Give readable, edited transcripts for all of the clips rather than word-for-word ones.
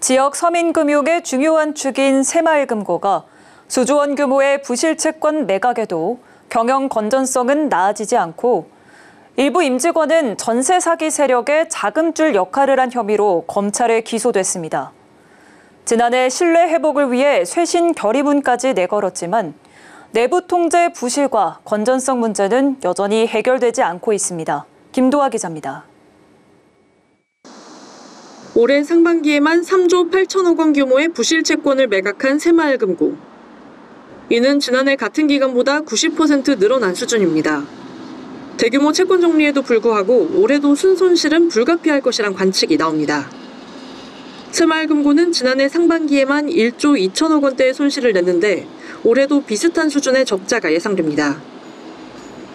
지역 서민금융의 중요한 축인 새마을금고가 수조 원 규모의 부실채권 매각에도 경영 건전성은 나아지지 않고 일부 임직원은 전세 사기 세력의 자금줄 역할을 한 혐의로 검찰에 기소됐습니다. 지난해 신뢰 회복을 위해 쇄신 결의문까지 내걸었지만 내부 통제 부실과 건전성 문제는 여전히 해결되지 않고 있습니다. 김도하 기자입니다. 올해 상반기에만 3조 8천억 원 규모의 부실채권을 매각한 새마을금고. 이는 지난해 같은 기간보다 90% 늘어난 수준입니다. 대규모 채권 정리에도 불구하고 올해도 순손실은 불가피할 것이란 관측이 나옵니다. 새마을금고는 지난해 상반기에만 1조 2천억 원대의 손실을 냈는데 올해도 비슷한 수준의 적자가 예상됩니다.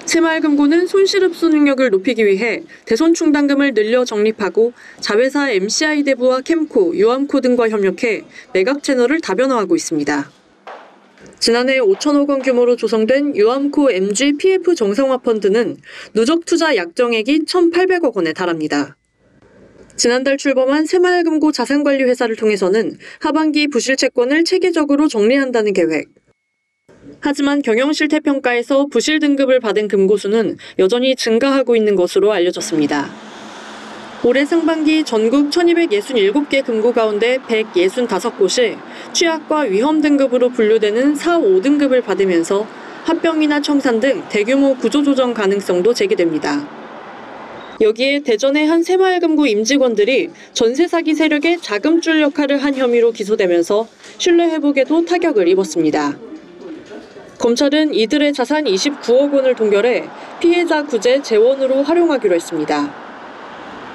새마을금고는 손실 흡수 능력을 높이기 위해 대손충당금을 늘려 적립하고 자회사 MCI 대부와 캠코, 유암코 등과 협력해 매각 채널을 다변화하고 있습니다. 지난해 5천억 원 규모로 조성된 유암코 MG PF 정상화 펀드는 누적 투자 약정액이 1,800억 원에 달합니다. 지난달 출범한 새마을금고 자산관리 회사를 통해서는 하반기 부실채권을 체계적으로 정리한다는 계획. 하지만 경영실태평가에서 부실 등급을 받은 금고수는 여전히 증가하고 있는 것으로 알려졌습니다. 올해 상반기 전국 1,267개 금고 가운데 165곳이 취약과 위험 등급으로 분류되는 4, 5등급을 받으면서 합병이나 청산 등 대규모 구조조정 가능성도 제기됩니다. 여기에 대전의 한 새마을금고 임직원들이 전세 사기 세력의 자금줄 역할을 한 혐의로 기소되면서 신뢰 회복에도 타격을 입었습니다. 검찰은 이들의 자산 29억 원을 동결해 피해자 구제 재원으로 활용하기로 했습니다.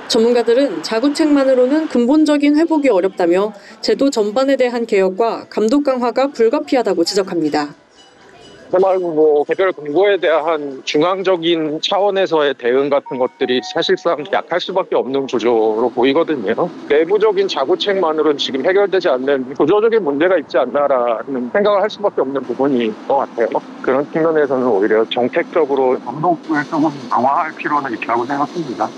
전문가들은 자구책만으로는 근본적인 회복이 어렵다며 제도 전반에 대한 개혁과 감독 강화가 불가피하다고 지적합니다. 새마을금고 개별 금고에 대한 중앙적인 차원에서의 대응 같은 것들이 사실상 약할 수밖에 없는 구조로 보이거든요. 내부적인 자구책만으로는 지금 해결되지 않는 구조적인 문제가 있지 않나라는 생각을 할 수밖에 없는 부분인 것 같아요. 그런 측면에서는 오히려 정책적으로 감독을 조금 강화할 필요는 있다고 생각합니다.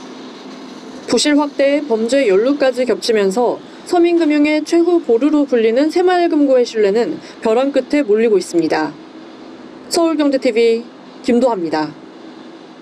부실 확대에 범죄 연루까지 겹치면서 서민금융의 최후 보루로 불리는 새마을금고의 신뢰는 벼랑 끝에 몰리고 있습니다. 서울경제TV 김도하입니다.